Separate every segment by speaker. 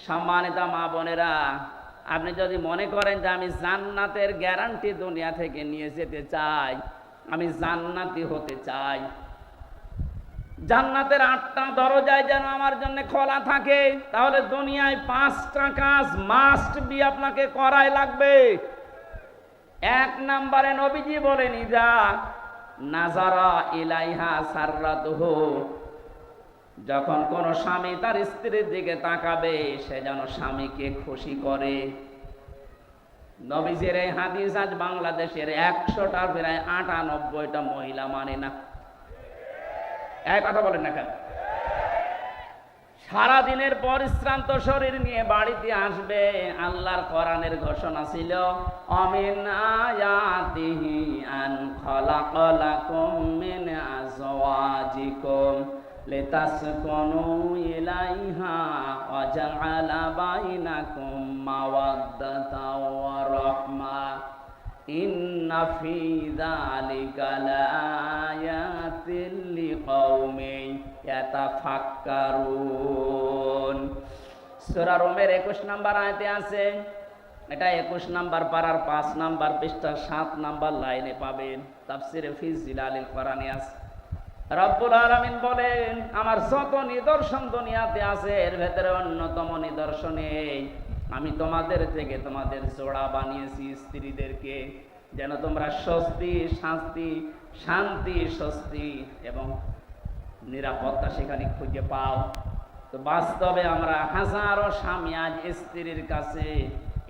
Speaker 1: সম্মানিত মা বোনেরা, আপনি যদি মনে করেন যে আমি জান্নাতের গ্যারান্টি দুনিয়া থেকে নিয়ে যেতে চাই, আমি জান্নাতি হতে চাই, জান্নাতের 8টা দরজায় যেন আমার জন্য খোলা থাকে, তাহলে দুনিয়ায় 5টা কাজ মাস্ট বি আপনাকে করাই লাগবে। 1 নম্বরে নবীজি বলেন, ইজা নাজারা ইলাইহা সাররাতুহু, যখন কোন স্বামী তার স্ত্রীর দিকে তাকাবে সে যেন স্বামীকে খুশি করে। নবীজির এই হাদিস আজ বাংলাদেশের 100টার প্রায় 98টা মহিলা মানে না। এক কথা বলেন না কেন? সারাদিনের পরিশ্রান্ত শরীর নিয়ে বাড়িতে আসবে, আল্লাহর কোরআনের ঘোষণা ছিল, আমিন আয়াতিহি আন খালাকালাকুম মিন আজওয়াজিকুম লিতাসকুনু ইলাইহা ওয়া জাআলা বাইনাকুম মাওয়াদ্দাতাও ওয়া রাহমা ইন্না ফি যালিকা লাআয়াতিন লিকাউমিন ইয়াতাফাক্কারুন। সূরা রুমের 21 নম্বর আয়াতে আছে, এটা 21 নম্বর পারার 5 নম্বর পৃষ্ঠা 7 নম্বর লাইনে পাবেন। তাফসিরে ফি জিলালিল কোরআনে আছে। রব্বুল আলামিন বলেন, আমার যত নিদর্শন দুনিয়াতে আছে এর ভেতরে অন্যতম নিদর্শন এই, আমি তোমাদের থেকে তোমাদের জোড়া বানিয়েছি স্ত্রীদেরকে, যেন তোমরা শান্তি স্বস্তি এবং নিরাপত্তা সেখানে খুঁজে পাও। তো বাস্তবে আমরা হাজারো স্বামী আজ স্ত্রীর কাছে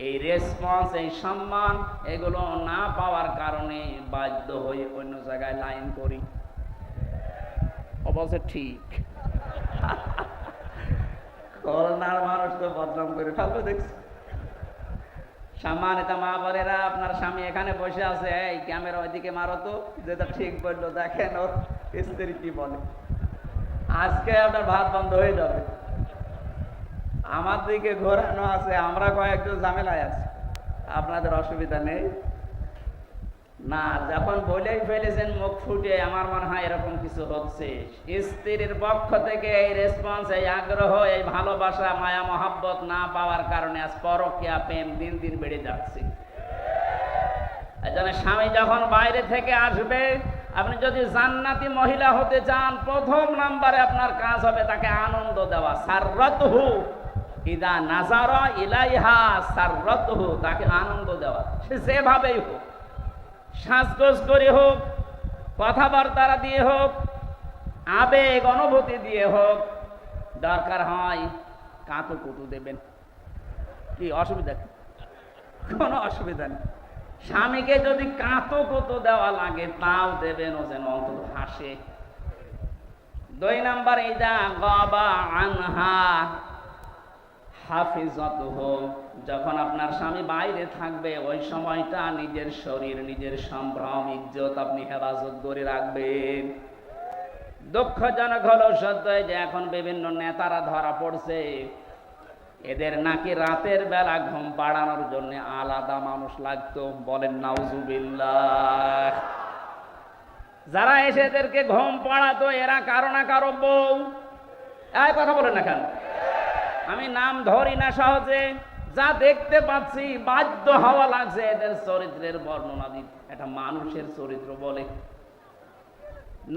Speaker 1: এই রেসপন্স, এই সম্মান এগুলো না পাওয়ার কারণে বাধ্য হয়ে অন্য জায়গায় লাইন করি। অবশ্য ঠিক, করোনার মানুষ তো বদনাম করে ফেলবে দেখছি। সম্মানিত মা বোনেরা, আপনার স্বামী এখানে বসে আছে, এই ক্যামেরা ওইদিকে মারো তো, যেটা ঠিক বললো, দেখেন ওর স্ত্রী কি বলে। আজকে আপনার ভাত বন্ধ হয়ে যাবে। আমার দিকে ঘোরানো আছে, আমরা কয়েকজন ঝামেলায় আছি, আপনাদের অসুবিধা নেই না। যখন বলেই ফেলেছেন মুখ ফুটে, আমার মনে হয় এরকম কিছু হচ্ছে। স্ত্রীর পক্ষ থেকে এই রেসপন্স, এই আগ্রহ, এই ভালোবাসা, মায়া মহাব্বত না পাওয়ার কারণে আজ পরকীয়া প্রেম দিন দিন বেড়ে যাচ্ছে। এজন্য স্বামী যখন বাইরে থেকে আসবে, আপনি যদি জান্নাতি মহিলা হতে চান, 1 নম্বরে আপনার কাজ হবে তাকে আনন্দ দেওয়া। সাররাতুহু ইদা নাজারা ইলাইহা সাররাতুহু, তাকে আনন্দ দেওয়া, সে যেভাবেই হোক, সাজগোজ করে হোক, কথাবার্তা দিয়ে হোক, আবেগ অনুভূতি দিয়ে হোক, দরকার হয় কাঁতু কুটু দেবেন। কি অসুবিধা? কোনো অসুবিধা নেই। স্বামীকে যদি কাঁতো কুতো দেওয়া লাগে তাও দেবেন, ও যেন অন্তত হাসে। 2 নম্বর, ইদা গাবা আনহা হাফিজাতুহু, যখন আপনার স্বামী বাইরে থাকবে ওই সময়টা নিজের শরীর, নিজের সম্ভ্রম, ইজ্জত আপনি হেফাজত করে রাখবেন। দুঃখজনক হলো সত্যই যে এখন বিভিন্ন নেতারা ধরা পড়ছে, এদের নাকি রাতের বেলা ঘুম পাড়ানোর জন্য আলাদা মানুষ লাগতো। বলেন নাউজুবিল্লাহ। যারা এসে এদেরকে ঘুম পাড়াতো এরা কারো না কারো বউ। এই কথা বলেন না কেন? আমি নাম ধরি না সহজে, যা দেখতে পাচ্ছি বাধ্য হওয়া লাগছে এদের চরিত্রের বর্ণনা দিতে। এটা মানুষের চরিত্র বলে।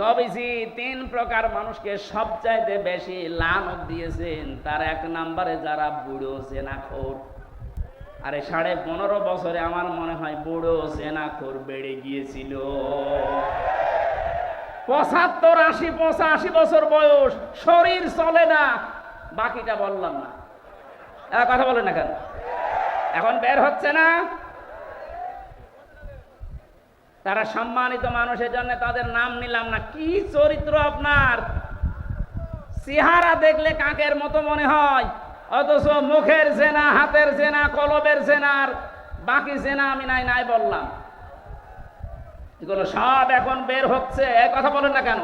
Speaker 1: নবীজি 3 প্রকার মানুষকে সবচাইতে বেশি লানত দিয়েছেন। তার 1 নম্বরে যারা বুড়ো জেনাখোর। আরে 15.5 বছরে আমার মনে হয় বুড়ো জেনাখোর বেড়ে গিয়েছিল। 75, 80, 85 বছর বয়স, শরীর চলে না, বাকিটা বললাম না। কথা বলেন না কেন? এখন বের হচ্ছে না। তারা সম্মানিত মানুষের জন্য তাদের নাম নিলাম না। কি চরিত্র আপনার! চেহারা দেখলে কাকের মতো মনে হয়, অথচ মুখের জেনা, হাতের জেনা, কলবের জেনার বাকি জেনা আমি নাই বললাম। এগুলো সব এখন বের হচ্ছে। কথা বলেন না কেন?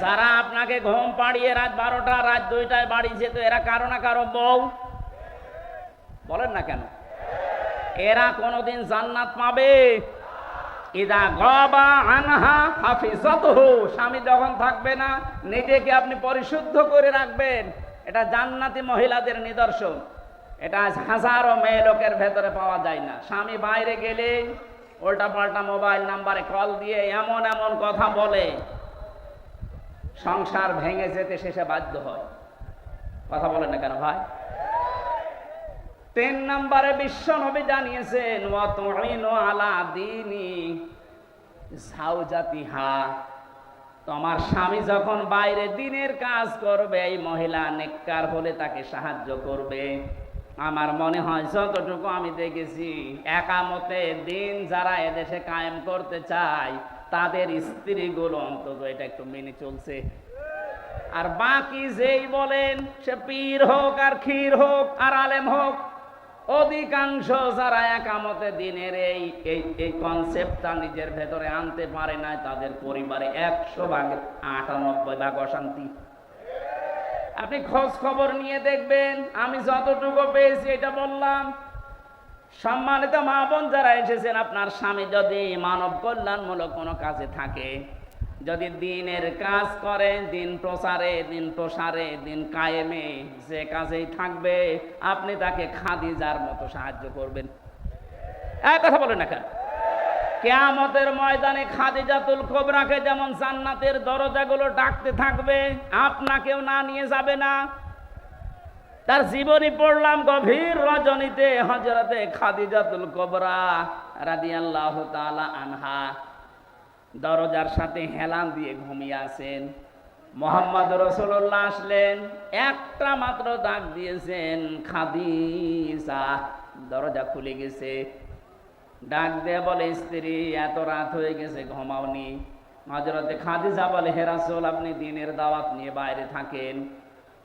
Speaker 1: যারা আপনাকে ঘুম পাড়িয়ে রাত 12টা, রাত 2টায় বাড়ি যেত, এরা কারো না কারো বউ। বলেন না কেন? এরা কোনোদিন জান্নাত পাবে? ইদা গাবা আনহা হাফিজাতুহু, স্বামী যখন থাকবে না নিজেকে আপনি পরিশুদ্ধ করে রাখবেন, এটা জান্নাতি মহিলাদের নিদর্শন। এটা হাজারো মেয়ে লোকের ভেতরে পাওয়া যায় না। স্বামী বাইরে গেলে উল্টা পাল্টা মোবাইল নাম্বারে কল দিয়ে এমন এমন কথা বলে, সংসার ভেঙে যেতে শেষে বাধ্য হয়। কথা বলে না কেন ভাই? 3 নম্বরে বিশ্ব নবী জানিয়েছেন, ওয়া তুইনু আলা দীনি যাওজাতিহা, তোমার স্বামী যখন বাইরে দিনের কাজ করবে, এই মহিলা নেককার হলে তাকে সাহায্য করবে। আমার মনে হয় যতটুকু আমি দেখেছি, একামতে দিন যারা এদেশে কায়েম করতে চায় তাদের স্ত্রীগুলো অন্তত এটা একটু মেনে চলছে। আর বাকি যেই বলেন, সে পীর হোক আর ক্ষীর হোক আর আলেম হোক, অধিকাংশ যারা একামতে দিনের এই কনসেপ্টটা নিজের ভেতরে আনতে পারে না, তাদের পরিবারে 100 ভাগে 98 ভাগ অশান্তি। আপনি খোঁজ খবর নিয়ে দেখবেন, আমি যতটুকু পেয়েছি এটা বললাম। সম্মানিত মা বোন যারা এসেছেন, আপনার স্বামী যদি মানব কল্যাণমূলক কোনো কাজে থাকে, যদি দিনের কাজ করে, দিন প্রসারে দিন কায়েমে যে কাজেই থাকবে, আপনি তাকে খাদিজার মতো সাহায্য করবেন। এক কথা বলেন না কেন? কিয়ামতের ময়দানে খাদিজাতুল কুবরাকে যেমন জান্নাতের দরজাগুলো ডাকতে থাকবে, আপনাকেও না নিয়ে যাবে না। তার জীবনী পড়লাম, গভীর রজনীতে হযরতে খাদিজাতুল কুবরা রাদিয়াল্লাহু তাআলা আনহা দরজার সাথে হেলান দিয়ে ঘুমিয়ে আছেন। মুহাম্মদ রাসূলুল্লাহ আসলেন, একটা মাত্র ডাক দিয়েছেন, খাদিজা। দরজা খুলে গেছে। ডাক দিয়ে বলে, স্ত্রী এত রাত হয়ে গেছে, ঘুমাওনি? হযরতে খাদিজা বলে, হে রাসূল, আপনি দিনের দাওয়াত নিয়ে বাইরে থাকেন,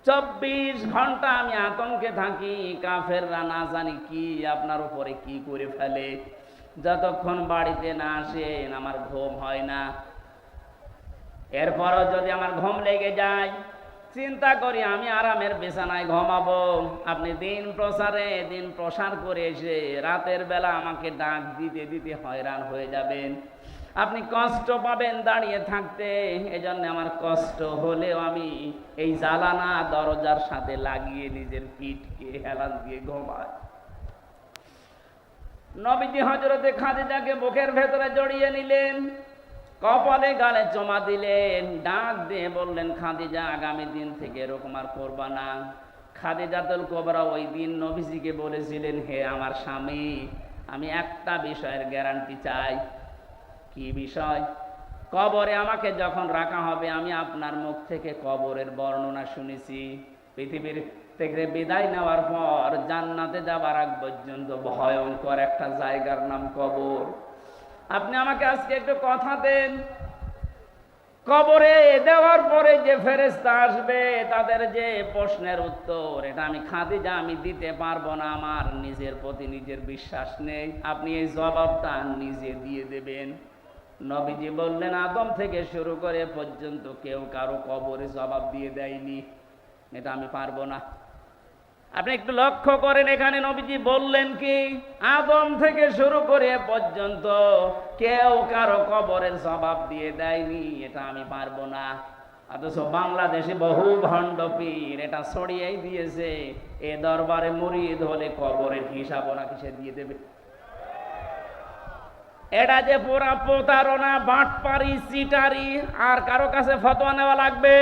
Speaker 1: 24 ঘন্টা আমি আতঙ্কে থাকি, কাফেররা না জানি কি আপনার উপরে কি করে ফেলে। যতক্ষণ বাড়িতে না আসেন আমার ঘুম হয় না। এরপরও যদি আমার ঘুম লেগে যায়, চিন্তা করি আমি আরামের বিছানায় ঘুমাবো, আপনি দিন প্রসার করে এসে রাতের বেলা আমাকে ডাক দিতে দিতে হয়রান হয়ে যাবেন, আপনি কষ্ট পাবেন দাঁড়িয়ে থাকতে। এজন্য আমার কষ্ট হলেও আমি এই জালানা দরজার সাথে লাগিয়ে নিজের পিঠকে হেলান দিয়ে ঘুমাই। নবীজি হযরতে খাদিজাকে বুকের ভেতরে জড়িয়ে নিলেন, কপালে গালে চুমা দিলেন, ডাক দিয়ে বললেন, খাদিজা, আগামী দিন থেকে এরকম আর করবা না। খাদিজাতুল কুবরা ওই দিন নবীজিকে বলেছিলেন, হে আমার স্বামী, আমি একটা বিষয়ের গ্যারান্টি চাই। কি বিষয়? কবরে আমাকে যখন রাখা হবে, আমি আপনার মুখ থেকে কবরের বর্ণনা শুনেছি। পৃথিবীর থেকে বিদায় নেওয়ার পর জান্নাতে যাবার আগ পর্যন্ত ভয়ঙ্কর একটা জায়গার নাম কবর। আপনি আমাকে আজকে একটু কথা দেন, কবরে দেওয়ার পরে যে ফেরেশতা আসবে তাদের যে প্রশ্নের উত্তর, এটা আমি খাদিজা আমি দিতে পারবো না, আমার নিজের প্রতি নিজের বিশ্বাস নেই, আপনি এই জবাবটা নিজে দিয়ে দেবেন। নবীজি বললেন, আদম থেকে শুরু করে পর্যন্ত কেউ কারো কবরে জবাব দিয়ে দেয়নি, এটা আমি পারবো না। আপনি একটু লক্ষ্য করেন, এখানে নবীজি বললেন কি, আদম থেকে শুরু করে পর্যন্ত কেউ কারো কবরের জবাব দিয়ে দেয়নি, এটা আমি পারবো না। অথচ বাংলাদেশে বহু ভণ্ড পীর এটা ছড়িয়েই দিয়েছে, এ দরবারে মুরিদ হলে কবরের হিসাব ওরা কিসে দিয়ে দেবে। এটা যে পুরা প্রতারণা, বাটপারি, চিটারি, আর কারো কাছে ফতোয়া নেওয়া লাগবে।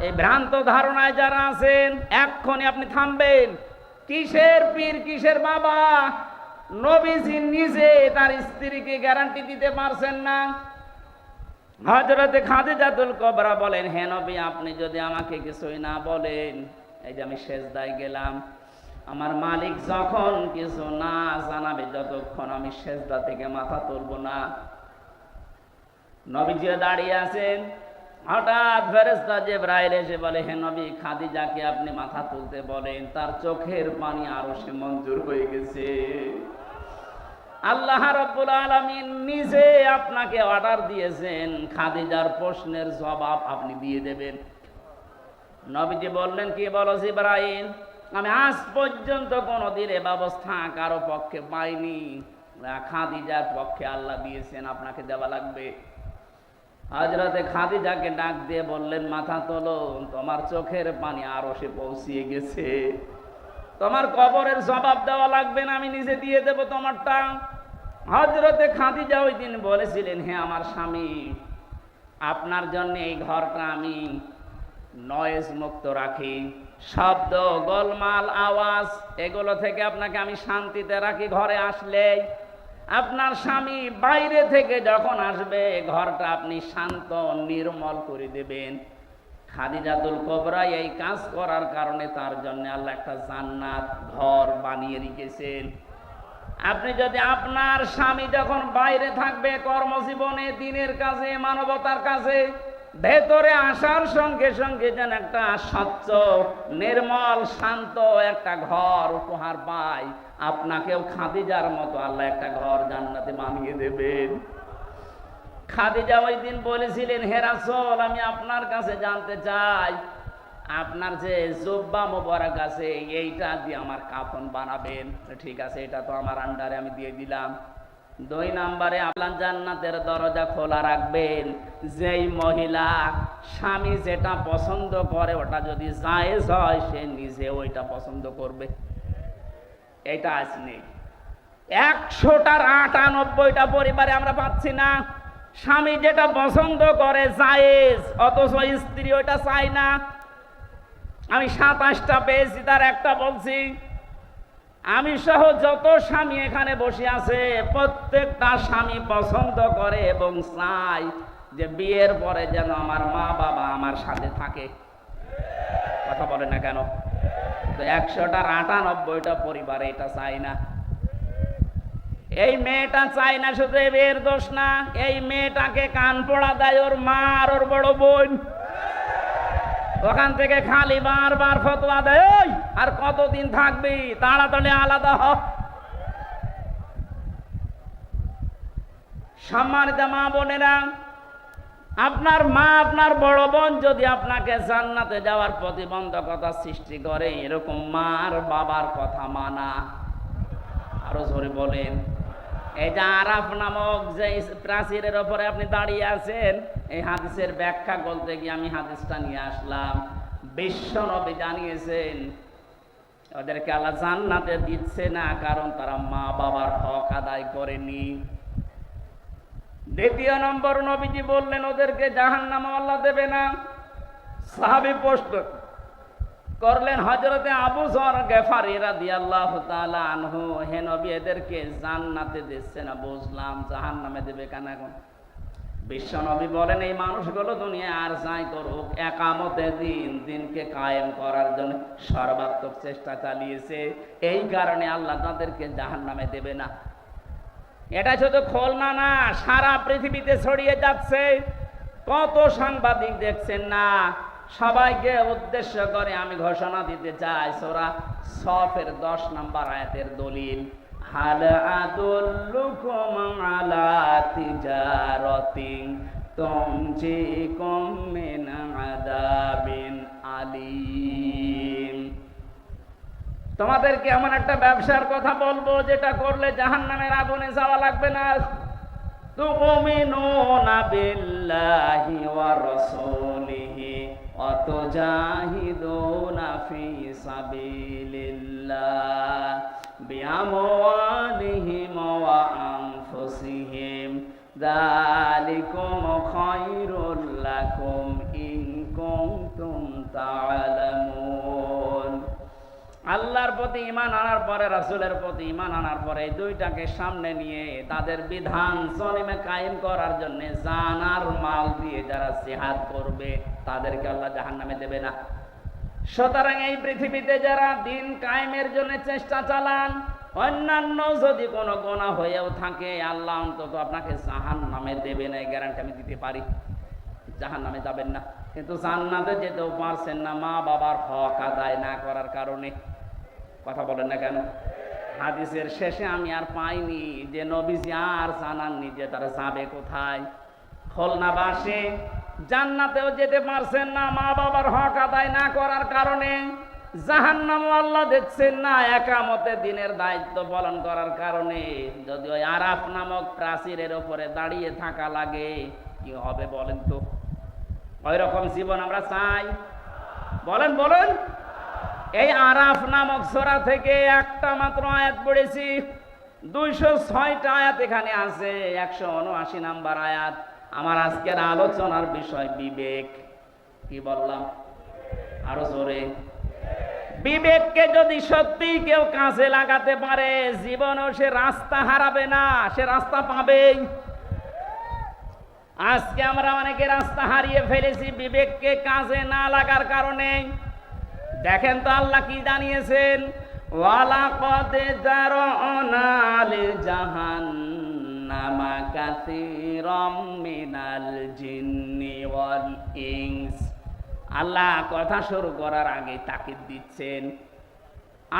Speaker 1: এই ভ্রান্ত ধারণায় যারা আছেন, এক্ষুনি আপনি থামবেন। কিসের পীর, কিসের বাবা? নবীজি নিজে তার স্ত্রীকে গ্যারান্টি দিতে পারছেন না। হযরতে খাদিজাতুল কুবরা বলেন, হে নবী, আপনি যদি আমাকে কিছুই না বলেন, এই যে আমি সেজদায় গেলাম, আমার মালিক যখন কিছু না জানাবে, যতক্ষণ আমি সেজদা থেকে মাথা তুলব না। নবীজি দাঁড়িয়ে আছেন, হঠাৎ ফেরেশতা জিবরাইল এসে বলে, হে নবী, খাদিজাকে আপনি মাথা তুলতে বলেন, তার চোখের পানি আরশে মঞ্জুর হয়ে গেছে। আল্লাহ রাব্বুল আলামিন নিজে আপনাকে অর্ডার দিয়েছেন, খাদিজার প্রশ্নের জবাব আপনি দিয়ে দেবেন। নবীজি বললেন, কি বলো জিবরাইল? আমি আজ পর্যন্ত কোনোদিন এ ব্যবস্থা কারো পক্ষে পাইনি, খাদিজার পক্ষে আল্লাহ দিয়েছেন, আপনাকে দেওয়া লাগবে। হযরতে খাদিজাকে ডাক দিয়ে বললেন, মাথা তোলো, তোমার চোখের পানি আরশে পৌঁছিয়ে গেছে, তোমার কবরের জবাব দেওয়া লাগবে না, আমি নিজে দিয়ে দেব তোমারটা। হযরতে খাদিজা ওই দিন বলেছিলেন, হে আমার স্বামী, আপনার জন্য এই ঘরটা আমি নয়েজ মুক্ত রাখি, শব্দ, গোলমাল, আওয়াজ এগুলো থেকে আপনাকে আমি শান্তিতে রাখি। ঘরে আসলেই আপনার স্বামী বাইরে থেকে যখন আসবে, ঘরটা আপনি শান্ত নির্মল করে দেবেন। খাদিজাতুল কুবরা এই কাজ করার কারণে তার জন্য আল্লাহ একটা জান্নাত ঘর বানিয়ে রেখেছেন। আপনি যদি আপনার স্বামী যখন বাইরে থাকবে কর্মজীবনে, দিনের কাজে, মানবতার কাজে, ভেতরে আসার সঙ্গে সঙ্গে যেন একটা স্বচ্ছ, নির্মল, শান্ত একটা ঘর উপহার পায়, আপনাকেও খাদিজার মতো আল্লাহ একটা ঘর জান্নাতে বানিয়ে দেবেন। খাদিজা ওই দিন বলেছিলেন, হে রাসূল, আমি আপনার কাছে জানতে চাই, আপনার যে জুব্বা মোবারক আছে এইটা দিয়ে আমার কাফন বানাবেন। ঠিক আছে, এটা তো আমার আন্ডারে, আমি দিয়ে দিলাম। 2 নম্বরে আল্লাহ জান্নাতের দরজা খোলা রাখবেন। যেই মহিলা স্বামী যেটা পছন্দ করে ওটা যদি জায়েজ হয়, সে নিজে ওইটা পছন্দ করবে। এটা আজ নেই। 100টার 98টা পরিবারে আমরা পাচ্ছি না। স্বামী যেটা পছন্দ করে জায়েজ, অথচ স্ত্রী ওইটা চায় না। আমি 27টা পেয়েছি, তার একটা বলছি। আমি সহ যত স্বামী এখানে বসে আছে, প্রত্যেকটা স্বামী পছন্দ করে এবং চায় যে বিয়ের পরে যেন আমার মা বাবা আমার সাথে থাকে। কথা বলে না কেন? তো 100টার 98টা পরিবারে এটা চায় না। এই মেয়েটা চায় না, শুধু এই মেয়ের দোষ না, এই মেয়েটাকে কান পড়া দেয় ওর মা আর ওর বড় বোন। ওখান থেকে খালি বারবার ফতোয়া দেয়, ওই আর কতদিন থাকবি, তাড়াতাড়ি আলাদা হ। সম্মানিত মা বোনেরা, আপনার মা, আপনার বড় বোন যদি আপনাকে জান্নাতে যাওয়ার প্রতিবন্ধকতা সৃষ্টি করে, এরকম মার বাবার কথা মানা। আরো জোরে বলেন। এই যে আরাফ নামক যে প্রাচীরের ওপরে আপনি দাঁড়িয়ে আছেন, এই হাদিসের ব্যাখ্যা বলতে গিয়ে আমি হাদিসটা নিয়ে আসলাম। বিশ্ব নবী জানিয়েছেন ওদেরকে আল্লাহ জান্নাতে দিচ্ছে না, কারণ তারা মা বাবার হক আদায় করেনি। 2 নম্বর নবীজি বললেন ওদেরকে জাহান্নামে আল্লাহ দেবে না। সাহাবী প্রশ্ন করলেন, হযরতে আবু যর গেফারী রাদিয়াল্লাহু তাআলা আনহু, হে নবী, এদেরকে জান্নাতে দিচ্ছে না বুঝলাম, জাহান্নামে দেবে কেন এখন? বিশ্ব নবী বলেন, এই মানুষগুলো দুনিয়ায় আর যাই করুক, একামতে দিন, দিনকে কায়েম করার জন্য সর্বাত্মক চেষ্টা চালিয়েছে, এই কারণে আল্লাহ তাদেরকে জাহান্নামে দেবে না। এটা শুধু খুলনা না, সারা পৃথিবীতে ছড়িয়ে যাচ্ছে। কত সাংবাদিক দেখছেন না? সবাইকে উদ্দেশ্য করে আমি ঘোষণা দিতে চাই, সূরা সফের 10 নম্বর আয়াতের দলিল, হাল আদুল্লুকুম আলা তিজারাতিন তুনজিকুম মিন আযাবিন আলীম। তোমাদেরকে এমন একটা ব্যবসার কথা বলবো যেটা করলে জাহান্নামের আগুনে যাওয়া লাগবে না। তুমিনুনা বিল্লাহি ওয়া রাসূলিহি ওয়া তুজাহিদুনা ফি সাবিলিল্লাহ বিআমওয়ালিহিম ওয়া আনফুসিহিম যালিকুম খায়রুল লাকুম ইন কুনতুম তা'লামুন। আল্লাহর প্রতি ঈমান আনার পরে, রাসূলের প্রতি ঈমান আনার পরে, এই দুইটাকে সামনে নিয়ে তাদের বিধান জমিনে কায়েম করার জন্য জান আর মাল দিয়ে যারা জিহাদ করবে, তাদেরকে আল্লাহ জাহান্নামে দেবে না। সুতরাং এই পৃথিবীতে যারা দিন কায়েমের জন্য চেষ্টা চালান, অন্যান্য যদি কোনো গুনাহ হয়েও থাকে, আল্লাহ অন্তত আপনাকে জাহান্নামে দেবে না, এই গ্যারান্টি আমি দিতে পারি। জাহান্নামে যাবেন না, কিন্তু জান্নাতে যেতেও পারছেন না মা বাবার হক আদায় না করার কারণে। কথা বলেন না কেন? হাদিসের শেষে আমি আর পাইনি যে নবীজি আর জানাননি যে তারা যাবে কোথায়। খুলনাবাসী জান্নাতেও যেতে পারছেন না মা বাবার হক আদায় না করার কারণে, জাহান্নামও আল্লাহ দেখছেন না একামতে দিনের দায়িত্ব পালন করার কারণে। যদি ওই আরাফ নামক প্রাচীরের ওপরে দাঁড়িয়ে থাকা লাগে, কি হবে বলেন তো? ওই রকম জীবন আমরা চাই? বলেন বলেন। এই আরাফ নামক সূরা থেকে একটা মাত্র আয়াত পড়েছি, 206টা আয়াত এখানে আছে, 179 নাম্বার আয়াত। আমার আজকের আলোচনার বিষয় বিবেক। কি বললাম? আরো জোরে। বিবেককে যদি সত্যি কেউ কাজে লাগাতে পারে, জীবনেও সে রাস্তা হারাবে না, সে রাস্তা পাবেই। আজকে আমরা অনেকে রাস্তা হারিয়ে ফেলেছি বিবেককে কাজে না লাগার কারণে। দেখেন তো আল্লাহ কি জানিয়েছেন, ওয়ালাকাদ যারানা লিজাহান্নামা কাসীরাম মিনাল জিন্নি ওয়াল ইনস। আল্লাহ কথা শুরু করার আগে তাকিদ দিচ্ছেন।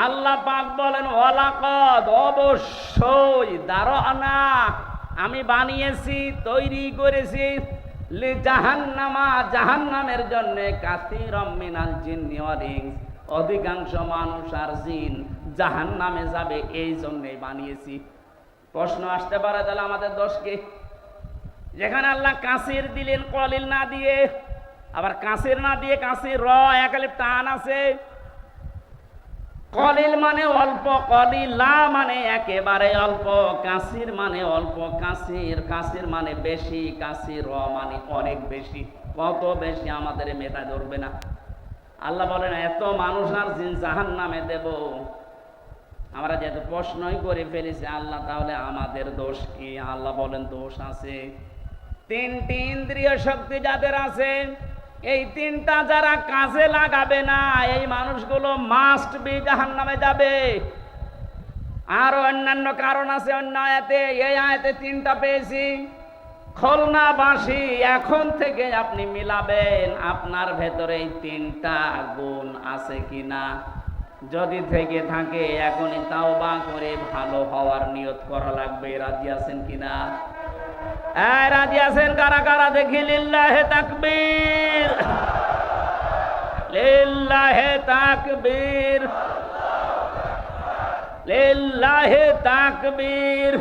Speaker 1: আল্লাহ পাক বলেন ওয়ালাকাদ, অবশ্যই, দারানা, আমি বানিয়েছি, তৈরি করেছি, লিজাহান্নামা, জাহান্নামের জন্য, কাসীরাম মিনাল জিন্নি ওয়াল ইনস, অধিকাংশ মানুষ আর জিন জাহান্নামে যাবে, এই জন্যই বানিয়েছি। প্রশ্ন আসতে পারে তাহলে আমাদের দোষ কি? যেখানে আল্লাহ কাসির দিলেন কলিল না দিয়ে, আবার কাসির না দিয়ে কাসির র এক আলিফ টান আছে। কলিল মানে অল্প, কলিলা মানে একেবারে অল্প, কাসির মানে অল্প, কাসির, কাসির মানে বেশি, কাসির র মানে অনেক বেশি। কত বেশি আমাদের মেধা ধরবে না। আল্লাহ বলেন এত মানুষ আর জিন জাহান্নামে দেব। আমরা যেহেতু প্রশ্নই করে ফেলেছি আল্লাহ, তাহলে আমাদের দোষ কি? আল্লাহ বলেন দোষ আছে। 3টি ইন্দ্রিয় শক্তি যাদের আছে, এই 3টা যারা কাজে লাগাবে না, এই মানুষগুলো মাস্ট বি জাহান্নামে যাবে। আর অন্যান্য কারণ আছে অন্য আয়াতে, এই আয়াতে 3টা পেয়েছি। খুলনাবাসী, এখন থেকে আপনি মিলাবেন আপনার ভেতরে এই 3টা গুণ আছে কিনা। যদি থেকে থাকে এখনই তাওবা করে ভালো হওয়ার নিয়ত করা লাগবে। রাজি আছেন কিনা? রাজি আছেন কারা কারা? দেখি লিল্লাহে তাকবীর, লিল্লাহে তাকবীর, লিল্লাহে তাকবীর।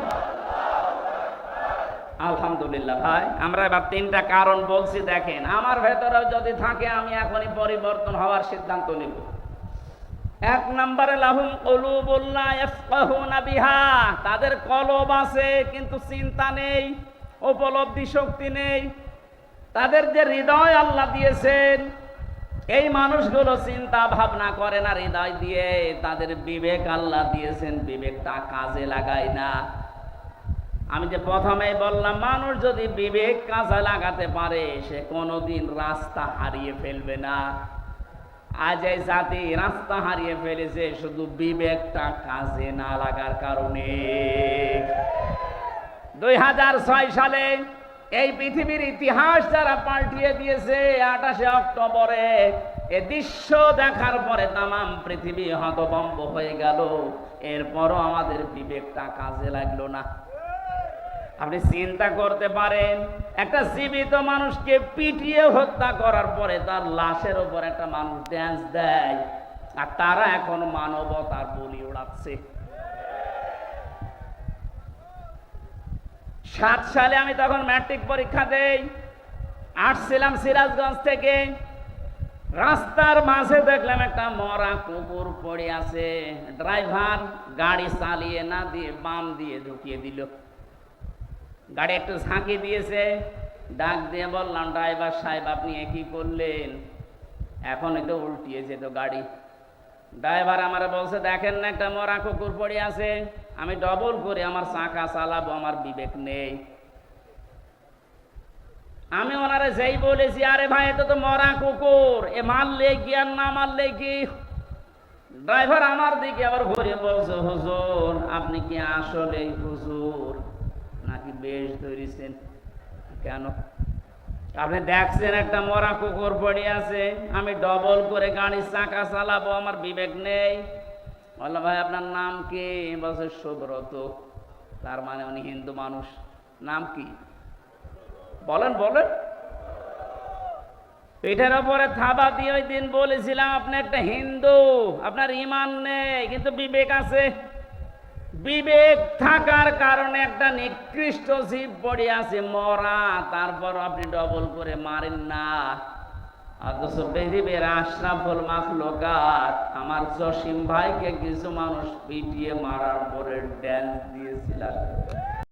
Speaker 1: আলহামদুলিল্লাহ। ভাই আমরা এবার 3টা কারণ বলছি, দেখেন আমার ভেতরেও যদি থাকে আমি এখনই পরিবর্তন হওয়ার সিদ্ধান্ত নিব। 1 নম্বরে লাহুম কুলুবুন লা ইয়াফকাহুনা বিহা, তাদের কলব আছে কিন্তু চিন্তা নেই, উপলব্ধি শক্তি নেই। তাদের যে হৃদয় আল্লাহ দিয়েছেন, এই মানুষগুলো চিন্তা ভাবনা করে না হৃদয় দিয়ে। তাদের বিবেক আল্লাহ দিয়েছেন, বিবেকটা কাজে লাগায় না। আমি যে প্রথমেই বললাম, মানুষ যদি বিবেক কাজে লাগাতে পারে সে কোনোদিন রাস্তা হারিয়ে ফেলবে না। আজ এই জাতি রাস্তা হারিয়ে ফেলেছে শুধু বিবেকটা কাজে না লাগার কারণে। 2006 সালে এই পৃথিবীর ইতিহাস যারা পাল্টিয়ে দিয়েছে, 28শে অক্টোবরে এ দৃশ্য দেখার পরে তামাম পৃথিবী হতভম্ব হয়ে গেল। এরপরও আমাদের বিবেকটা কাজে লাগলো না। আপনি চিন্তা করতে পারেন, একটা জীবিত মানুষকে পিটিয়ে হত্যা করার পরে তার লাশের উপর একটা মানুষ ড্যান্স দেয়, আর তারা এখন মানবতার বলি উড়াচ্ছে। 7 সালে আমি তখন ম্যাট্রিক পরীক্ষা দেই, আসছিলাম সিরাজগঞ্জ থেকে। রাস্তার মাঝে দেখলাম একটা মরা কুকুর পড়ে আছে। ড্রাইভার গাড়ি চালিয়ে না দিয়ে বাম দিয়ে ঢুকিয়ে দিল। গাড়ি একটু ঝাঁকি দিয়েছে, ডাক দিয়ে বললাম ড্রাইভার সাহেব আপনি কি করলেন? এখনই তো উল্টিয়েছে তো গাড়ি। ড্রাইভার আমারে বলছে দেখেন না একটা মরা কুকুর পড়ে আছে, আমি ডবল করে আমার চাকা চালাবো, আমার বিবেক নেই। আমি ওনারে যেই বলেছি আরে ভাই এটা তো মরা কুকুর, এ মারলে কি আর না মারলে কি? ড্রাইভার আমার দিকে আবার ঘুরে বলছে হুজুর আপনি কি আসলে হুজুর নাকি বেশ ধরেছেন? কেন? আপনি দেখছেন একটা মরা কুকুর পড়ে আছে, আমি ডবল করে গাড়ির চাকা চালাবো, আমার বিবেক নেই। বললো ভাই আপনার নাম কি? বলছে সুব্রত। তার মানে উনি হিন্দু মানুষ। নাম কি বলেন বলেন। পিঠের ওপরে থাবা দিয়ে ওই দিন বলেছিলাম আপনি একটা হিন্দু, আপনার ইমান নেই কিন্তু বিবেক আছে। বিবেক থাকার কারণে একটা নিকৃষ্ট জীব পড়ে আছে মরা, তারপর আপনি ডবল করে মারেন না। অথচ পৃথিবীর আশরাফুল মাখলুকাত আমার জসিম ভাইকে কিছু মানুষ পিটিয়ে মারার পরে ড্যান্স দিয়েছিলেন।